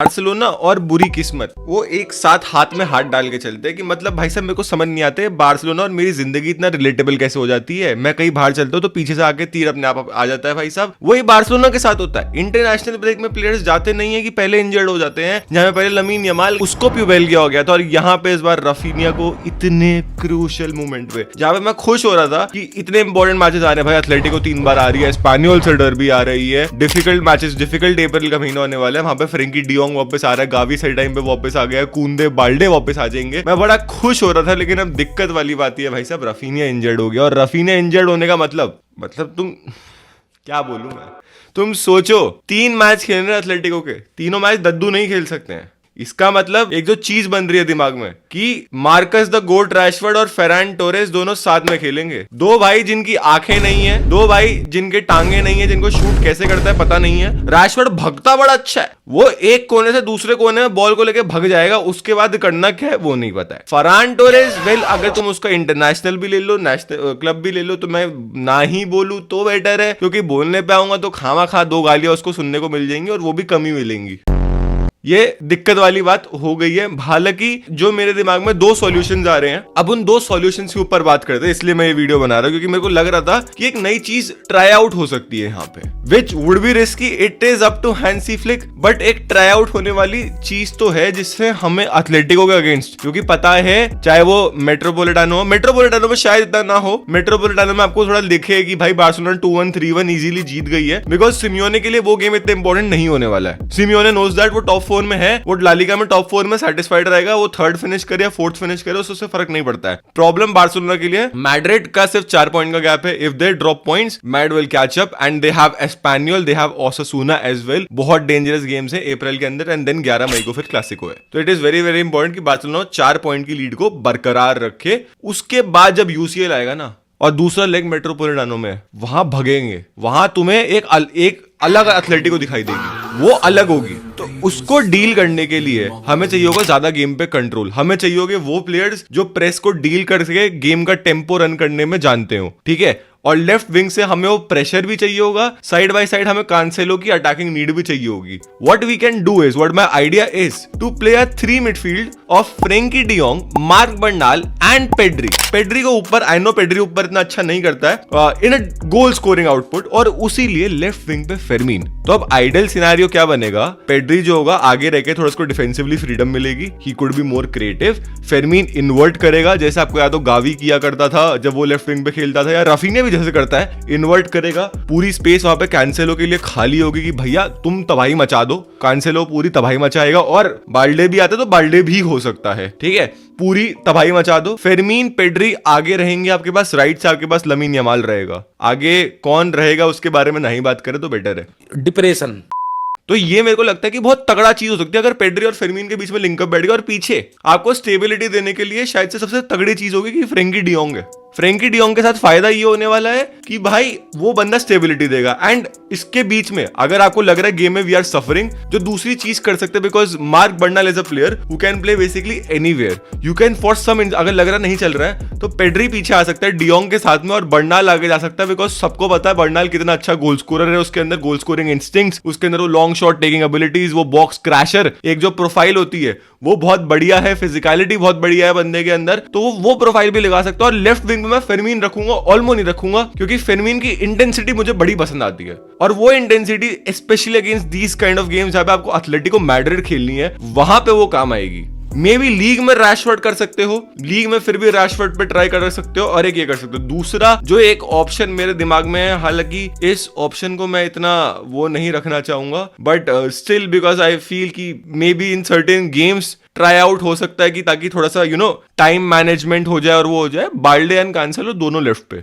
Barcelona और बुरी किस्मत वो एक साथ हाथ में हाथ डाल के चलते हैं कि मतलब भाई साहब मेरे को समझ नहीं आते बार्सिलोना और मेरी जिंदगी इतना रिलेटेबल कैसे हो जाती है। मैं कहीं बाहर चलता हूँ तो पीछे से आके तीर अपने आप आ जाता है भाई साहब। वही बार्सिलोना के साथ होता है। इंटरनेशनल ब्रेक में प्लेयर्स जाते नहीं है कि पहले इंजर्ड हो जाते हैं। जहां पहले लमीन यमाल उसको प्यूबेल गया हो गया था और यहाँ पे इस बार रफीनिया को इतने क्रूशियल मोमेंट पे जहाँ पे मैं खुश हो रहा था कि इतने इंपॉर्टेंट मैचेस आ रहे हैं भाई। एथलेटिको 3 बार आ रही है, स्पेनियोल से डर्बी आ रही है, डिफिकल्ट मैचेस, डिफिकल्ट अप्रैल का महीना होने वाला है। वहां पे फ्रेंकी डियोंग वापस आ रहा है, गावी सही टाइम पे वापस आ गया, कूंदे बाल्डे वापस आ जाएंगे। मैं बड़ा खुश हो रहा था। लेकिन अब दिक्कत वाली बात है भाई साहब, रफीनिया इंजर्ड हो गया। और रफीनिया इंजर्ड होने का मतलब तुम क्या बोलूं मैं। तुम सोचो 3 मैच खेल रहे हैं एथलेटिको के, तीनों मैच दद्दू नहीं खेल सकते हैं। इसका मतलब एक जो चीज बन रही है दिमाग में कि मार्कस द गोट रैशफोर्ड और फेरान टोरेस दोनों साथ में खेलेंगे। दो भाई जिनकी आंखें नहीं है, दो भाई जिनके टांगे नहीं है, जिनको शूट कैसे करता है पता नहीं है। रैशफोर्ड भगता बड़ा अच्छा है, वो एक कोने से दूसरे कोने में बॉल को लेके भग जाएगा, उसके बाद करना क्या है वो नहीं पता है। फरान टोरेस वेल अगर तुम उसका इंटरनेशनल भी ले लो, नेशनल क्लब भी ले लो, तो मैं ना ही बोलूं तो बेटर है, क्योंकि बोलने पे आऊंगा तो खामा खा 2 गालियां उसको सुनने को मिल जाएंगी और वो भी कम ही मिलेंगी। ये दिक्कत वाली बात हो गई है। हालांकि जो मेरे दिमाग में 2 सॉल्यूशंस आ रहे हैं, अब उन 2 सॉल्यूशंस के ऊपर बात करते हैं। इसलिए मैं ये वीडियो बना रहा हूं क्योंकि मेरे को लग रहा था कि एक नई चीज ट्राई आउट हो सकती है यहाँ पे, which would be risky. It is up to Hansi Flick, but एक ट्राई आउट होने वाली चीज तो है जिससे हमें एथलेटिको के अगेंस्ट, क्योंकि पता है चाहे वो मेट्रोपोलिटानो में शायद इतना ना हो। मेट्रोपोलिटानो में आपको थोड़ा दिखे कि भाई बार्सिलोना 2-1 3-1 इजीली जीत गई है, बिकॉज सिमियोने के लिए वो गेम इतना इंपॉर्टेंट नहीं होने वाला है। सिमियोने नोज दैट वो टॉप 4 में है, वो ला लीगा में टॉप 4 में सेटिस्फाइड रहेगा। वो 3rd फिनिश करे या 4th फिनिश करे उससे फर्क नहीं पड़ता है। प्रॉब्लम बार्सिलोना के लिए मैड्रिड का सिर्फ 4 पॉइंट का गैप है। If they drop points Madrid will catch up and they have Espanyol, they have Osasuna as well. बहुत डेंजरस गेम्स है अप्रैल के अंदर एंड देन 11 मई को फिर क्लासिको है। तो it is very very important कि बार्सिलोना 4 पॉइंट की लीड को बरकरार रखे। उसके बाद जब यूसीएल आएगा ना और दूसरा लेग मेट्रोपोलिटानो में, वहां भगेंगे, वहां तुम्हें एक अलग एथलेटिको दिखाई देगी, वो अलग होगी। तो उसको डील करने के लिए हमें चाहिए होगा ज्यादा गेम पे कंट्रोल। हमें चाहिए होगे वो प्लेयर्स जो प्रेस को डील करके गेम का टेम्पो रन करने में जानते हो, ठीक है। और लेफ्ट विंग से हमें वो प्रेशर भी चाहिए होगा, साइड बाय साइड हमें कांसेलो की अटैकिंग नीड भी चाहिए होगी। What we can do is, what my idea is to play a 3 midfield of Frenkie de Jong, Marc Bernal and Pedri. Pedri को ऊपर, आई नो पेड्री ऊपर इतना अच्छा नहीं करता है इन अ गोल स्कोरिंग आउटपुट, और उसी लिए लेफ्ट विंग पे फेरमीन। तो अब आइडियल सिनेरियो क्या बनेगा, पेड्री जो होगा आगे रह के थोड़ा उसको डिफेंसिवली फ्रीडम मिलेगी, he could be more creative. Fermin invert करेगा, जैसे आपको याद हो गावी किया करता था जब वो लेफ्ट विंग पे खेलता था, या रफीनिया भी जैसे करता है, इन्वर्ट करेगा। पूरी स्पेस वहां पे कैंसेलो के लिए खाली होगी कि भैया तुम तबाही मचा दो। कैंसेलो पूरी तबाही मचाएगा, और बाल्डे भी आते तो बाल्डे भी हो सकता है, ठीक है, पूरी तबाही मचा दो। फेरमीन पेड्री आगे रहेंगे आपके पास, राइट से आपके पास लमीन यमाल रहेगा। आगे कौन रहेगा उसके बारे में नहीं बात करें तो बेटर है। डिप्रेशन। तो ये मेरे को लगता है कि बहुत तगड़ा चीज हो सकती है अगर पेड्री और फेरमीन के बीच में लिंकअप बैठ गया, और पीछे आपको स्टेबिलिटी देने के लिए शायद से सबसे तगड़ी चीज होगी कि फ्रेंकी डियोंग है। फ्रेंकी डियोंग के साथ फायदा ये होने वाला है कि भाई वो बंदा स्टेबिलिटी देगा। एंड इसके बीच में अगर आपको लग रहा है गेम में वी आर सफरिंग, जो दूसरी चीज कर सकते हैं, because Marc Bernal is a player who can play basically anywhere, you can for some, अगर लग रहा नहीं चल रहा है तो पेड्री पीछे आ सकता है डियोंग के साथ में और बर्नाल आगे जा सकता है, बिकॉज सबको पता है बर्नाल कितना अच्छा गोल स्कोरर है। उसके अंदर गोल स्कोरिंग इंस्टिंक्ट्स, उसके अंदर वो लॉन्ग शॉट टेकिंग एबिलिटीज, वो बॉक्स क्रैशर, एक जो प्रोफाइल होती है वो बहुत बढ़िया है, फिजिकलिटी बहुत बढ़िया है बंदे के अंदर, तो वो प्रोफाइल भी लगा सकता है। और लेफ्ट विंग में मैं फेरमीन रखूंगा, ऑल्मो नहीं रखूंगा, क्योंकि फेरमीन की इंटेंसिटी मुझे बड़ी पसंद आती है। और वो intensity specially against these kind of games जहां पे आपको एथलेटिको मैड्रिड खेलनी है, वहां पे वो काम आएगी। मे बी लीग में रैशफोर्ड कर सकते हो, लीग में फिर भी रैशफोर्ड पे ट्राई कर सकते हो, और एक ये कर सकते हो। दूसरा जो एक ऑप्शन मेरे दिमाग में है, हालांकि इस ऑप्शन को मैं इतना वो नहीं रखना चाहूंगा, but still because I feel कि maybe in certain games try out हो सकता है कि ताकि थोड़ा सा टाइम मैनेजमेंट हो जाए और वो हो जाए। बाल्डे एंड कैंसेलो दोनों लेफ्ट पे।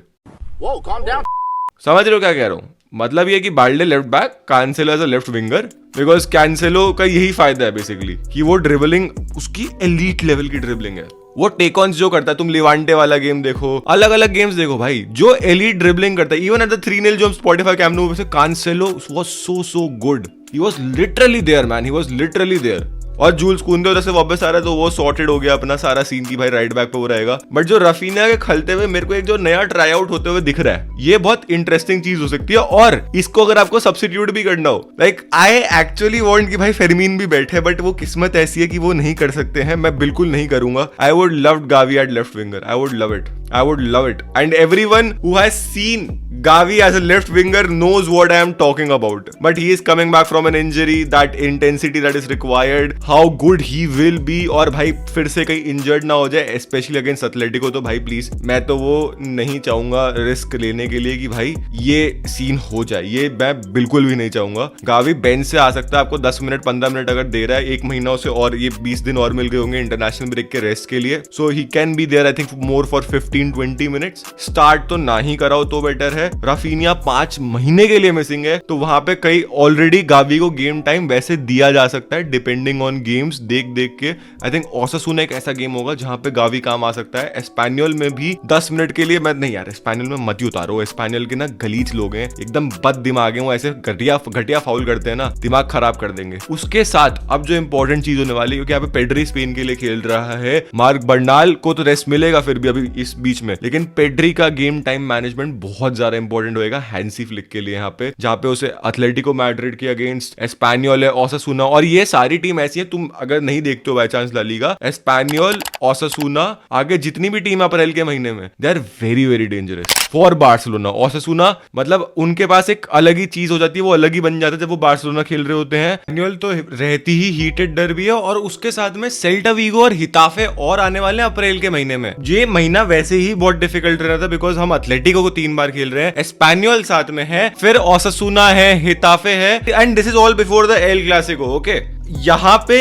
समझ रहे हो क्या कह रहा हूं? मतलब ये कि Balde left back, Cancelo as a left winger, because Cancelo का यही फायदा है बेसिकली कि वो ड्रिबलिंग, उसकी एलीट लेवल की ड्रिबलिंग है। वो टेक ऑन्स जो करता है, तुम लिवांटे वाला गेम देखो, अलग अलग गेम्स देखो भाई, जो एलीट ड्रिबलिंग करता है। इवन एट द 3-0 जो हम स्पॉटिफाई कैम्प नो से, Cancelo was so good, he was literally there man, he was literally there. और जूल्स कुंदे उधर से वापस आ रहा है तो वो सॉर्टेड हो गया अपना सारा सीन की भाई राइट बैक पे वो रहेगा। बट जो रफीना के खलते हुए मेरे को एक जो नया ट्राई आउट होते हुए दिख रहा है, ये बहुत इंटरेस्टिंग चीज हो सकती है। और इसको अगर आपको सब्स्टिट्यूट भी करना हो, लाइक आई एक्चुअली वांट कि भाई फेरमीन भी बैठे, बट वो किस्मत ऐसी है कि वो नहीं कर सकते हैं। मैं बिल्कुल नहीं करूंगा। I would love Gavi at left winger, I would love it, I would love it. And everyone who has seen Gavi as a left winger knows what I am talking about. But he is coming back from an injury, that intensity that is required, how good he will be. और भाई फिर से कहीं injured ना हो जाए, specially against Atletico, तो भाई प्लीज मैं तो वो नहीं चाहूंगा रिस्क लेने के लिए कि भाई ये सीन हो जाए, ये मैं बिल्कुल भी नहीं चाहूंगा। गावी बेंच से आ सकता है, आपको 10 मिनट 15 मिनट अगर दे रहा है, एक महीना उसे और ये 20 दिन और मिल गए होंगे इंटरनेशनल ब्रेक के रेस्ट के लिए, so he can be there I think more for 15-20 minutes. Start तो ना ही कराओ तो बेटर है। राफीनिया 5 महीने के लिए मिसिंग है, तो वहां पे कई ऑलरेडी गावी को गेम टाइम वैसे दिया जा सकता है डिपेंडिंग ऑन गेम्स, देख देख के। आई थिंक ओसासुना एक ऐसा गेम होगा जहां पे गावी काम आ सकता है। एस्पेनियल में भी 10 मिनट के लिए, मैं नहीं यार एस्पेनियल में मत ही उतारो, एस्पेनियल के ना गलीच लोग हैं, एकदम बद दिमाग है, वो ऐसे घटिया फाउल करते हैं ना, दिमाग खराब कर देंगे। उसके साथ अब जो इंपॉर्टेंट चीज होने वाली है, क्योंकि यहाँ पे पेड्री स्पेन के लिए खेल रहा है, मार्क बर्नाल को तो रेस्ट मिलेगा फिर भी अभी इस बीच में, लेकिन पेड्री का गेम टाइम मैनेजमेंट बहुत ज्यादा इंपॉर्टेंट होएगा हैंसी फ्लिक के लिए यहाँ पे, जहाँ पे उसे एथलेटिको मैड्रिड के अगेंस्ट, एस्पेनियल है, ओसासुना, और ये सारी टीम ऐसी है, तुम अगर नहीं देखते हो by chance La Liga, Espanyol, Osasuna, आगे जितनी भी टीम अप्रैल के महीने में, they are very very dangerous for Barcelona. Osasuna मतलब उनके पास एक अलग ही चीज हो जाती है, वो अलग ही बन जाता है जब वो बार्सिलोना खेल रहे होते हैं। एस्पेनियल तो रहती ही हीटेड डर्बी है, और उसके साथ में सेल्टा वीगो और हिताफे और आने वाले हैं अप्रैल के महीने में। ये महीना वैसे ही बहुत डिफिकल्ट रहा था बिकॉज हम एथलेटिको को 3 बार खेल रहे हैं, एस्पेनियल साथ में है, फिर ओसासुना है, हिताफे है, and this is all before the El Clasico. Okay, यहाँ पे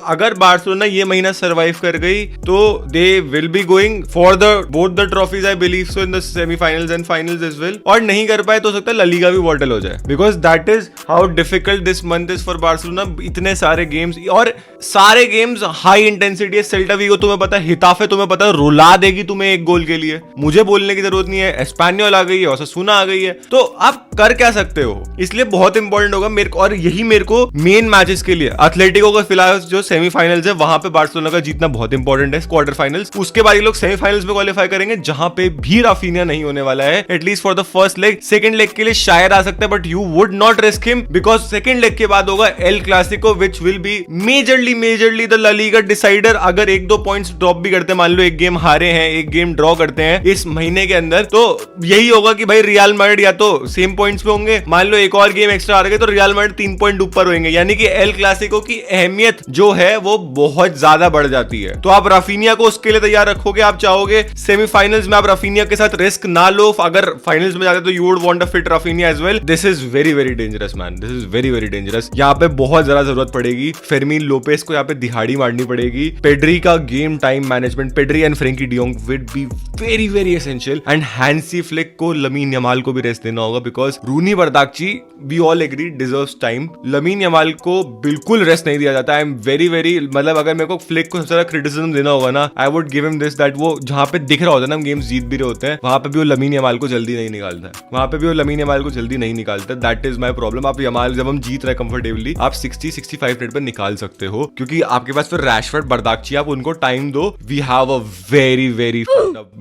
अगर बार्सिलोना ये महीना सरवाइव कर गई तो they will be going for the both the trophies I believe so in the semifinals and finals as well. और नहीं कर पाए तो हो सकता है ला लीगा भी बॉटल हो जाए, because that is how difficult this month is for Barcelona. इतने सारे गेम्स, और सारे गेम्स हाई इंटेंसिटी है। सेल्टा वीगो तुम्हें पता है, हिताफे तुम्हें पता है रुला देगी तुम्हें 1 गोल के लिए, मुझे बोलने की जरूरत नहीं है। एस्पेनियल आ गई है, ओसासुना आ गई है, तो आप कर क्या सकते हो, इसलिए बहुत इंपॉर्टेंट होगा मेरे को। और यही मेरे को मेन मैचेस के लिए एथलेटिको का फिलहाल जो सेमीफाइनल्स है वहां पे बार्सिलोना का जीतना बहुत इंपॉर्टेंट है, क्वार्टर फाइनल्स, उसके बाद ये लोग सेमीफाइनल्स में क्वालिफाई करेंगे, जहां पे भी राफीनिया नहीं होने वाला है at least for the first leg. Second leg के लिए शायद आ सकता है, but you would not risk him because second leg के बाद होगा El Clasico which will be majorly the La Liga decider. अगर 1-2 पॉइंट्स ड्रॉप भी करते हैं, मान लो एक गेम हारे हैं, एक गेम ड्रॉ करते हैं इस महीने के अंदर, तो यही होगा कि भाई रियल मैड्रिड या तो सेम पॉइंट्स पे होंगे, मान लो एक और गेम एक्स्ट्रा आ गए तो रियल मैड्रिड 3 पॉइंट ऊपर होंगे, यानी कि एल क्लासिको की अहमियत जो है वो बहुत ज्यादा बढ़ जाती है। तो आप राफीनिया को उसके लिए तैयार रखोगे, आप चाहोगे सेमीफाइनल्स में आप राफीनिया के साथ रिस्क ना लो, अगर फाइनल्स में जाते तो you would want a fit Raphinha as well. This is very very dangerous man, this is very very dangerous. यहाँ पे बहुत ज्यादा जरूरत पड़ेगी, फेरमीन लोपेस को यहाँ पे दिहाड़ी मारनी पड़ेगी। पेड्री का game time management, Pedri and Frenkie de Jong would be very very essential, and Hansi Flick को, लमीन यमाल को भी रेस्ट देना होगा because Roony Bardghji we all agree deserves time. Lamine Yamal को बिल्कुल रेस्ट नहीं दिया जाता। आई एम वेरी वेरी, मतलब अगर मेरे को फ्लिक को सबसे ज्यादा क्रिटिसिज्म देना होगा ना, I would give him this, that वो जहां पे दिख रहा होता है ना, हम गेम्स जीत भी रहे होते हैं, वहां पे भी वो लमीन यमाल को जल्दी नहीं निकालता है, वहां पे भी वो लमीन यमाल को जल्दी नहीं निकालता। That is my problem. आप यमाल जब हम जीत रहे कंफर्टेबली, आप 60-65 मिनट पर निकाल सकते हो, क्योंकि आपके पास फिर रैशफोर्ड, बर्दाकची, आप उनको टाइम दो। We have a very very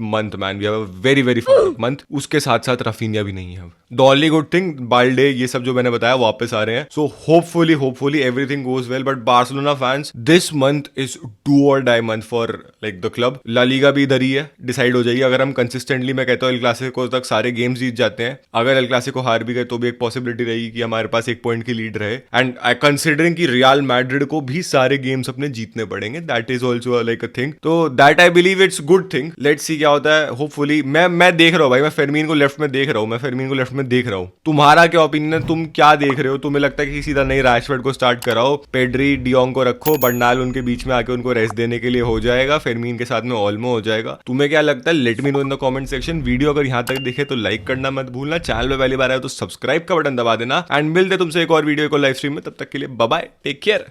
month man, we have a very very month. उसके साथ साथ राफीनिया भी नहीं है। The only good thing, Balde, ये सब जो मैंने बताया वापस आ रहे हैं, so hopefully everything goes well. But Barcelona fans, this month is do or die month for like the club. La Liga भी इधर ही है, डिसाइड हो जाएगी अगर हम कंसिस्टेंटली, मैं कहता हूँ एल क्लासिको तक सारे गेम्स जीत जाते हैं। अगर एल क्लासिको हार भी गए तो भी एक पॉसिबिलिटी रहेगी कि हमारे पास 1 पॉइंट की लीड रहे, एंड आई कंसिडरिंग कि रियल मैड्रिड को भी सारे गेम्स अपने जीतने पड़ेंगे, that is also like a thing. तो that I believe it's good thing, let's see क्या होता है। होपफुली मैं देख रहा हूँ भाई, मैं फेरमीन को लेफ्ट में देख रहा हूँ, तुम्हारा क्या ओपिनियन है, तुम क्या देख रहे हो? तुम्हें लगता है कि सीधा नहीं रैशफोर्ड को स्टार्ट कराओ, पेड्री डियोंग को रखो, बर्नाल उनके बीच में आके उनको रेस्ट देने के लिए हो जाएगा, फेरमीन के साथ में ऑल्मो हो जाएगा? तुम्हें क्या लगता है? Let me know in the comment section. Video अगर यहाँ तक दिखे तो लाइक करना मत भूलना, चैनल पे पहली बार आए तो सब्सक्राइब का बटन दबा देना, एंड मिलते तुमसे एक और वीडियो को लाइव स्ट्रीम में। तब तक के लिए बाय बाय, टेक केयर।